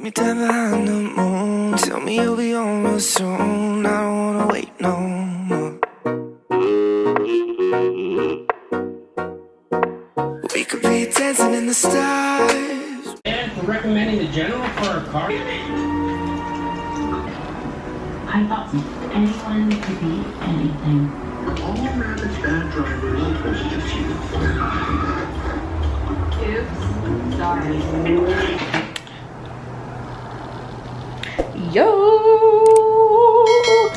me down behind the moon. Tell me you'll be on real soon. I don't wanna wait no more. We could be dancing in the stars. And for recommending the General for a car. I thought anyone could be anything. All rabbit bad drivers was just you. Oops, sorry. Yo,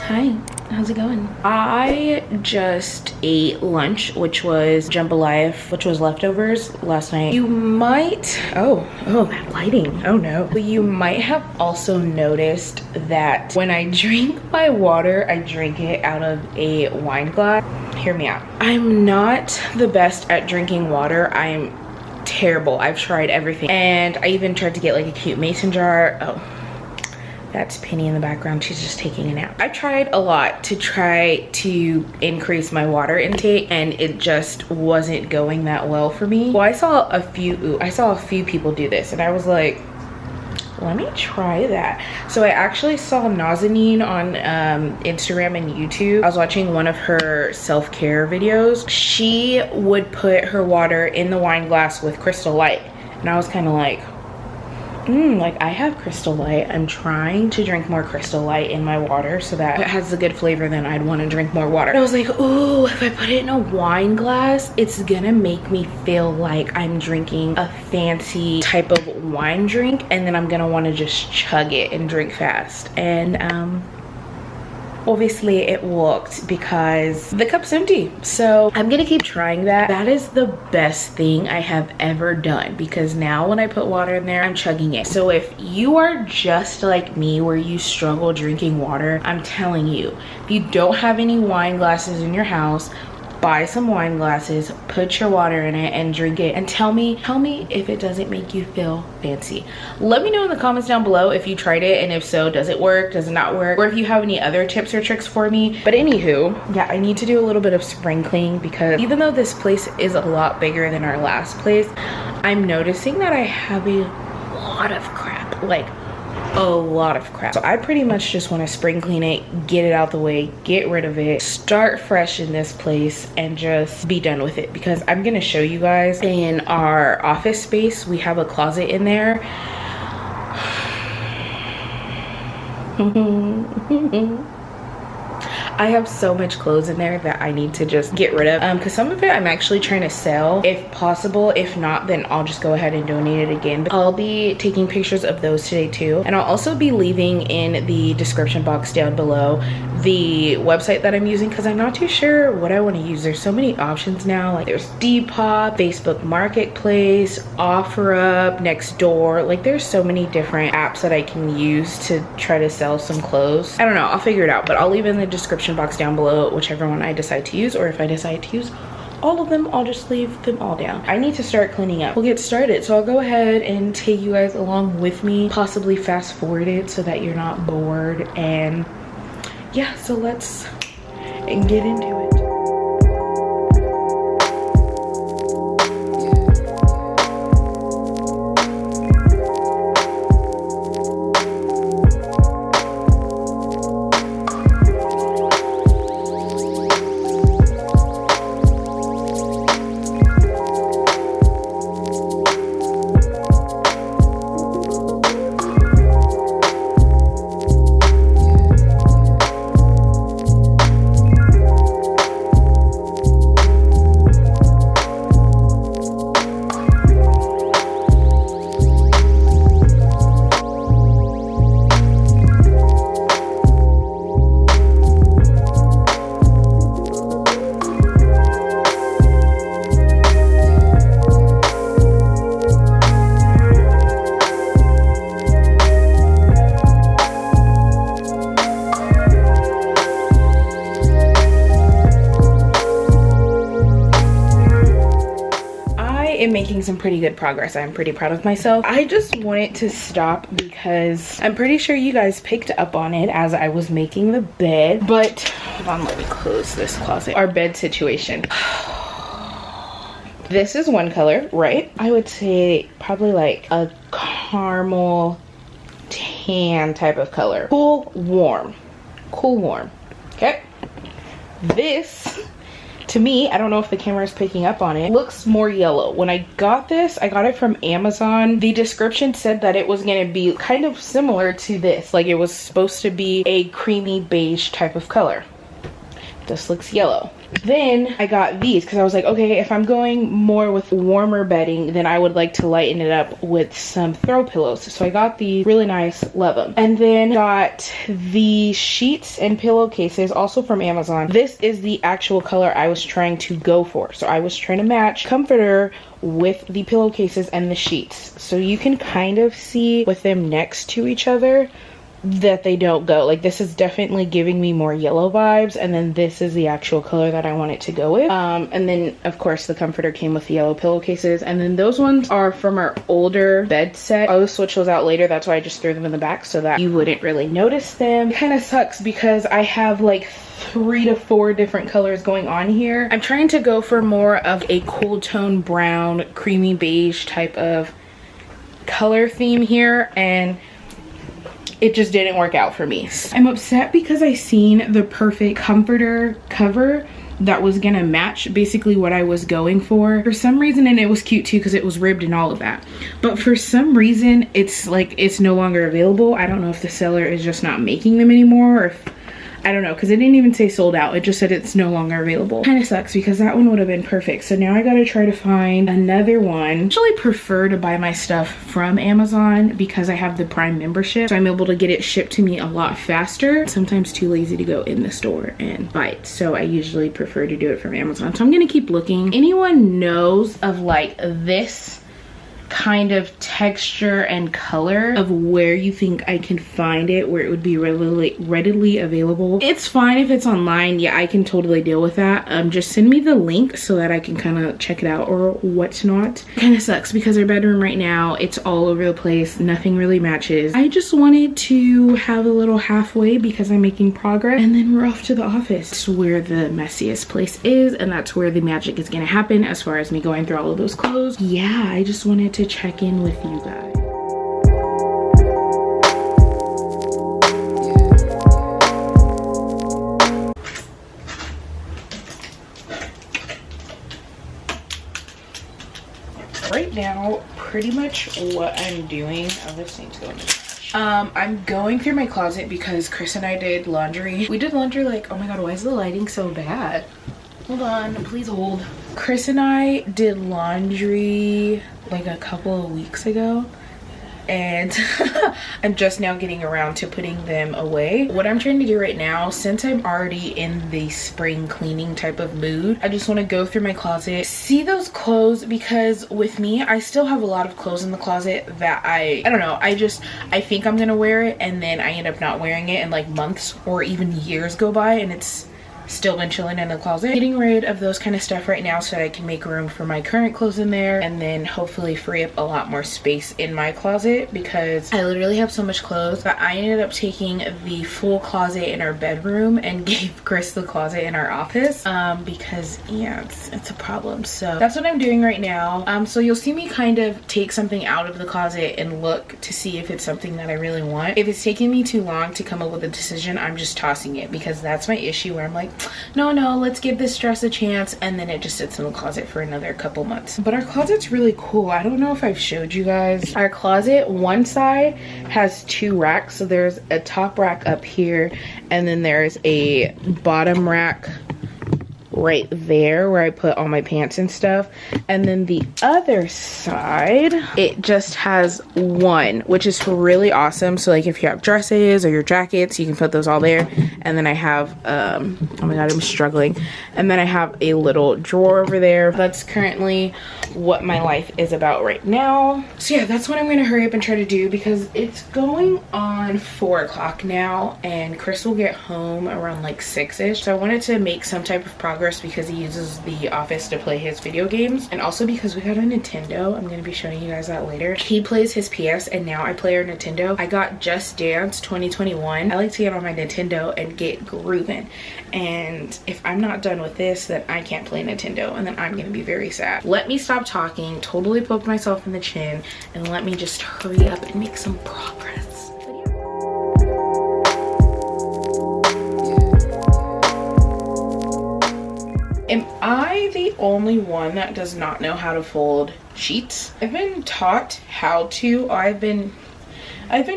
hi, how's it going? I just ate lunch, which was jambalaya, which was leftovers last night. You might, oh bad lighting, oh no. But you might have also noticed that when I drink my water, I drink it out of a wine glass. Hear me out. I'm not the best at drinking water. I'm terrible. I've tried everything, and I even tried to get like a cute mason jar. Oh, that's Penny in the background. She's just taking a nap. I tried a lot to try to increase my water intake, and it just wasn't going that well for me. Well, I saw a few people do this, and I was like, let me try that. So I actually saw Nazanin on Instagram and YouTube. I was watching one of her self-care videos. She would put her water in the wine glass with Crystal Light, and I was kind of like, like I have Crystal Light. I'm trying to drink more Crystal Light in my water so that it has a good flavor, then I'd want to drink more water. And I was like, ooh, if I put it in a wine glass, it's gonna make me feel like I'm drinking a fancy type of wine drink, and then I'm gonna want to just chug it and drink fast. And obviously it worked because the cup's empty. So I'm gonna keep trying that. That is the best thing I have ever done, because now when I put water in there, I'm chugging it. So if you are just like me where you struggle drinking water, I'm telling you, if you don't have any wine glasses in your house, buy some wine glasses, put your water in it and drink it, and tell me if it doesn't make you feel fancy. Let me know in the comments down below if you tried it, and if so, does it work, does it not work, or if you have any other tips or tricks for me. But anywho, yeah, I need to do a little bit of spring cleaning, because even though this place is a lot bigger than our last place, I'm noticing that I have a lot of crap, like a lot of crap. So I pretty much just want to spring clean it, get it out the way, get rid of it, start fresh in this place, and just be done with it. Because I'm gonna show you guys in our office space, we have a closet in there. I have so much clothes in there that I need to just get rid of, because some of it I'm actually trying to sell if possible. If not, then I'll just go ahead and donate it again. But I'll be taking pictures of those today too, and I'll also be leaving in the description box down below the website that I'm using, because I'm not too sure what I want to use. There's so many options now. Like there's Depop, Facebook Marketplace, OfferUp, Nextdoor. Like there's so many different apps that I can use to try to sell some clothes. I don't know, I'll figure it out, but I'll leave in the description box down below whichever one I decide to use, or if I decide to use all of them, I'll just leave them all down. I need to start cleaning up. We'll get started. So I'll go ahead and take you guys along with me, possibly fast forward it so that you're not bored. And yeah, so let's get into it. Making some pretty good progress. I'm pretty proud of myself. I just wanted to stop because I'm pretty sure you guys picked up on it as I was making the bed. But hold on, let me close this closet. Our bed situation. This is one color, right? I would say probably like a caramel tan type of color. Cool, warm. Cool, warm. Okay. This, to me, I don't know if the camera is picking up on it, looks more yellow. When I got this, I got it from Amazon. The description said that it was going to be kind of similar to this. Like it was supposed to be a creamy beige type of color. This looks yellow. Then I got these because I was like, okay, if I'm going more with warmer bedding, then I would like to lighten it up with some throw pillows. So I got the really nice, love them. And then got the sheets and pillowcases also from Amazon. This is the actual color I was trying to go for. So I was trying to match comforter with the pillowcases and the sheets. So you can kind of see with them next to each other that they don't go. Like this is definitely giving me more yellow vibes, and then this is the actual color that I want it to go with. And then of course the comforter came with the yellow pillowcases, and then those ones are from our older bed set. I will switch those out later. That's why I just threw them in the back so that you wouldn't really notice them. It kind of sucks because I have like 3 to 4 different colors going on here. I'm trying to go for more of a cool tone brown, creamy beige type of color theme here, and it just didn't work out for me. I'm upset because I seen the perfect comforter cover that was gonna match basically what I was going for some reason, and it was cute too because it was ribbed and all of that. But for some reason, it's like it's no longer available. I don't know if the seller is just not making them anymore, or if I don't know, because it didn't even say sold out. It just said it's no longer available. Kind of sucks because that one would have been perfect. So now I gotta try to find another one. I actually prefer to buy my stuff from Amazon because I have the Prime membership. So I'm able to get it shipped to me a lot faster. Sometimes too lazy to go in the store and buy it. So I usually prefer to do it from Amazon. So I'm gonna keep looking. Anyone knows of like this kind of texture and color of where you think I can find it, where it would be readily available? It's fine if it's online. Yeah, I can totally deal with that. Just send me the link so that I can kind of check it out or whatnot. Kind of sucks because our bedroom right now, it's all over the place. Nothing really matches. I just wanted to have a little halfway because I'm making progress, and then we're off to the office. It's where the messiest place is, and that's where the magic is gonna happen as far as me going through all of those clothes. Yeah, I just wanted to check in with you guys. Right now, pretty much what I'm doing, oh, this thing's going to trash. I'm going through my closet because Chris and I did laundry. We did laundry like, oh my god, why is the lighting so bad? Hold on, please hold. Chris and I did laundry like a couple of weeks ago, and I'm just now getting around to putting them away. What I'm trying to do right now, since I'm already in the spring cleaning type of mood, I just want to go through my closet, see those clothes, because with me, I still have a lot of clothes in the closet that I don't know, I think I'm gonna wear it, and then I end up not wearing it, and like months or even years go by and it's still been chilling in the closet. Getting rid of those kind of stuff right now so that I can make room for my current clothes in there, and then hopefully free up a lot more space in my closet, because I literally have so much clothes that I ended up taking the full closet in our bedroom and gave Chris the closet in our office because yeah, it's a problem. So that's what I'm doing right now. So you'll see me kind of take something out of the closet and look to see if it's something that I really want. If it's taking me too long to come up with a decision, I'm just tossing it, because that's my issue, where I'm like, no, let's give this dress a chance, and then it just sits in the closet for another couple months. But our closet's really cool. I don't know if I've showed you guys. Our closet, one side has 2 racks. So there's a top rack up here, and then there's a bottom rack right there where I put all my pants and stuff. And then the other side, it just has 1, which is really awesome. So like if you have dresses or your jackets, you can put those all there. And then I have oh my god, I'm struggling. And then I have a little drawer over there. That's currently what my life is about right now. So yeah, that's what I'm gonna hurry up and try to do, because it's going on 4 o'clock now, and Chris will get home around like 6-ish. So I wanted to make some type of progress because he uses the office to play his video games, and also because we got a Nintendo. I'm gonna be showing you guys that later. He plays his PS, and now I play our Nintendo. I got Just Dance 2021. I like to get on my Nintendo and get grooving, and if I'm not done with this, then I can't play Nintendo, and then I'm gonna be very sad. Let me stop talking, totally poke myself in the chin, and let me just hurry up and make some progress. only one that does not know how to fold sheets. I've been taught how to. I've been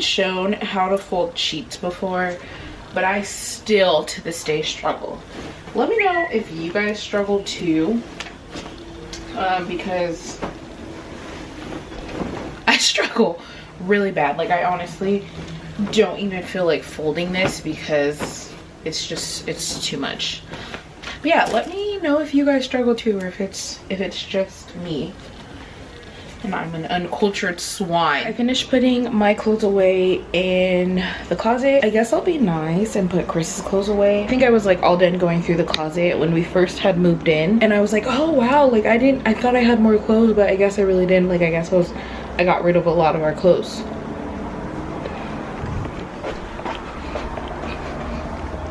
shown how to fold sheets before, but I still to this day struggle. Let me know if you guys struggle too, because I struggle really bad. Like, I honestly don't even feel like folding this because it's too much. But yeah, let me know if you guys struggle too, or if it's just me and I'm an uncultured swine. I finished putting my clothes away in the closet. I guess I'll be nice and put Chris's clothes away. I think I was like all done going through the closet when we first had moved in, and I was like, oh wow, like I thought I had more clothes, but I guess I really didn't. Like, I guess I got rid of a lot of our clothes.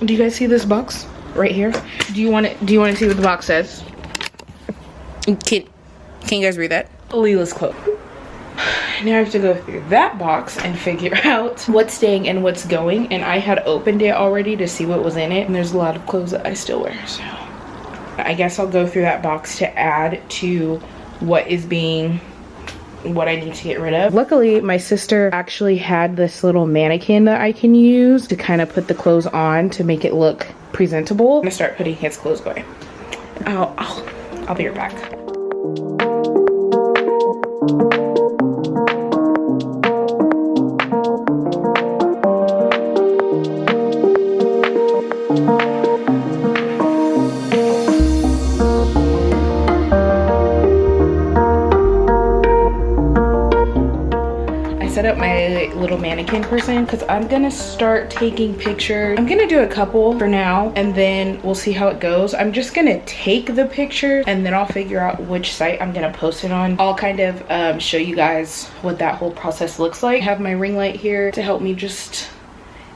Do you guys see this box right here? Do you want to see what the box says? Can you guys read that? Leila's clothes. Now I have to go through that box and figure out what's staying and what's going, and I had opened it already to see what was in it, and there's a lot of clothes that I still wear, so I guess I'll go through that box to add to what I need to get rid of. Luckily, my sister actually had this little mannequin that I can use to kind of put the clothes on to make it look presentable. I'm gonna start putting his clothes away. I'll be right back. Set up my little mannequin person because I'm gonna start taking pictures. I'm gonna do a couple for now and then we'll see how it goes. I'm just gonna take the picture and then I'll figure out which site I'm gonna post it on. I'll kind of show you guys what that whole process looks like. I have my ring light here to help me just,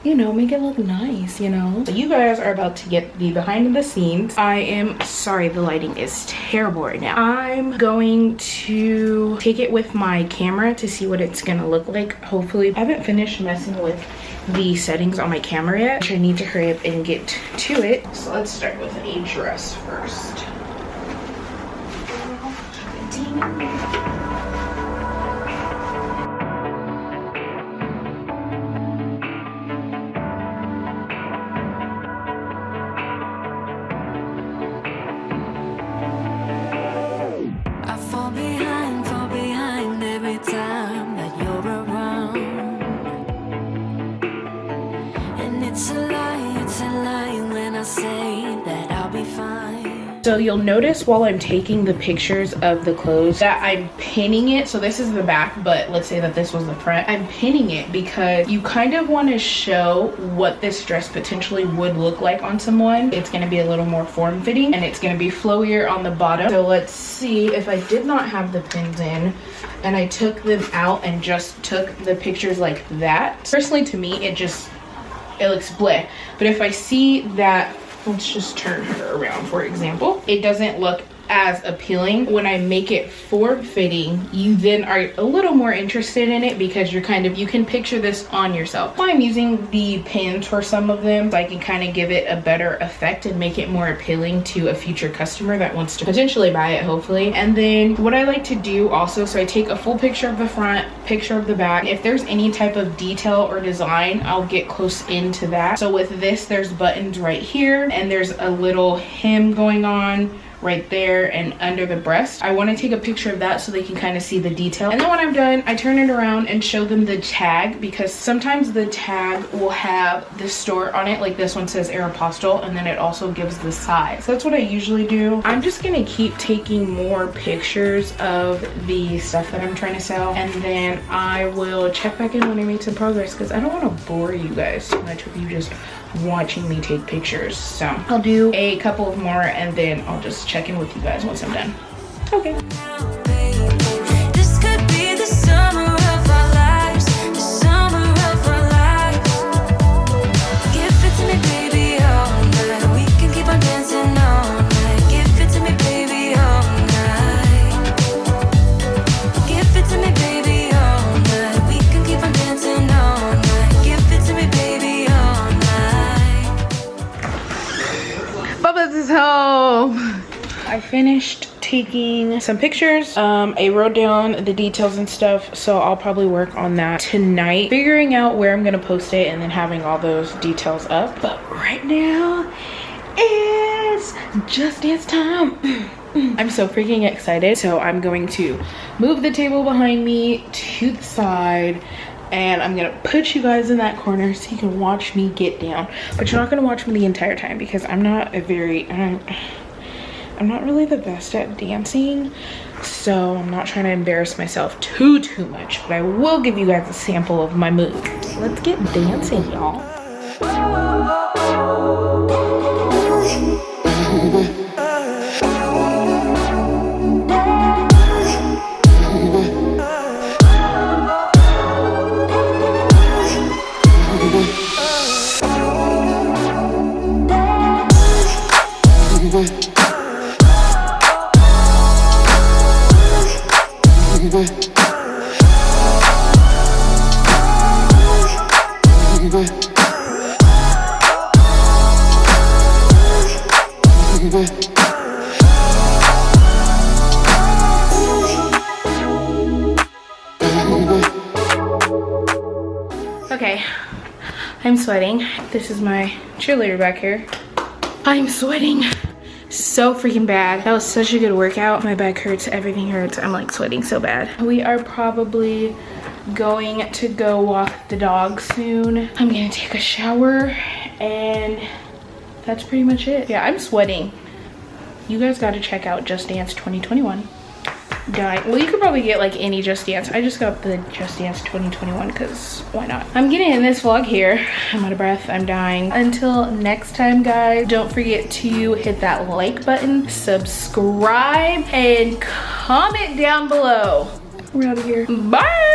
you know, make it look nice, you know. So you guys are about to get the behind the scenes. I am sorry, the lighting is terrible right now. I'm going to take it with my camera to see what it's gonna look like. Hopefully, I haven't finished messing with the settings on my camera yet, which I need to hurry up and get to it. So let's start with a dress first. Fall behind every time that you're around. And it's a lie when I say that I'll be fine. So you'll notice while I'm taking the pictures of the clothes that I'm pinning it. So this is the back, but let's say that this was the front. I'm pinning it because you kind of want to show what this dress potentially would look like on someone. It's going to be a little more form-fitting and it's going to be flowier on the bottom. So let's see if I did not have the pins in and I took them out and just took the pictures like that. Personally, to me, it looks bleh. But if I see that, let's just turn her around, for example, it doesn't look as appealing. When I make it form-fitting, you then are a little more interested in it because you can picture this on yourself. I'm using the pins for some of them so I can kind of give it a better effect and make it more appealing to a future customer that wants to potentially buy it, hopefully. And then what I like to do also, so I take a full picture of the front, picture of the back. If there's any type of detail or design, I'll get close into that. So with this, there's buttons right here and there's a little hem going on right there and under the breast. I want to take a picture of that so they can kind of see the detail. And then when I'm done, I turn it around and show them the tag, because sometimes the tag will have the store on it, like this one says Aeropostale, and then it also gives the size. So that's what I usually do. I'm just gonna keep taking more pictures of the stuff that I'm trying to sell, and then I will check back in when I make some progress, because I don't want to bore you guys too much with you just watching me take pictures. So I'll do a couple of more and then I'll just check in with you guys once I'm done. Okay. This could be the summer of our lives, the summer of our lives. Give it to me, baby, all night. We can keep on dancing all night. Give it to me, baby, all night. Give it to me, baby, all night. We can keep on dancing all night. Give it to me, baby, all night. Bubba's is home. I I finished taking some pictures. I wrote down the details and stuff, so I'll probably work on that tonight, figuring out where I'm gonna post it and then having all those details up. But right now it's Just Dance time. I'm so freaking excited. So I'm going to move the table behind me to the side, and I'm gonna put you guys in that corner so you can watch me get down. But you're not gonna watch me the entire time because I'm not really the best at dancing, so I'm not trying to embarrass myself too much, but I will give you guys a sample of my moves. Let's get dancing, y'all. Okay, I'm sweating. This is my cheerleader back here. I'm sweating so freaking bad. That was such a good workout. My back hurts, everything hurts. I'm like sweating so bad. We are probably going to go walk the dog soon. I'm gonna take a shower and that's pretty much it. Yeah, I'm sweating. You guys gotta check out Just Dance 2021. Dying. Well, you could probably get like any Just Dance. I just got the Just Dance 2021 because why not? I'm getting in this vlog here. I'm out of breath. I'm dying. Until next time, guys, don't forget to hit that like button, subscribe, and comment down below. We're out of here. Bye.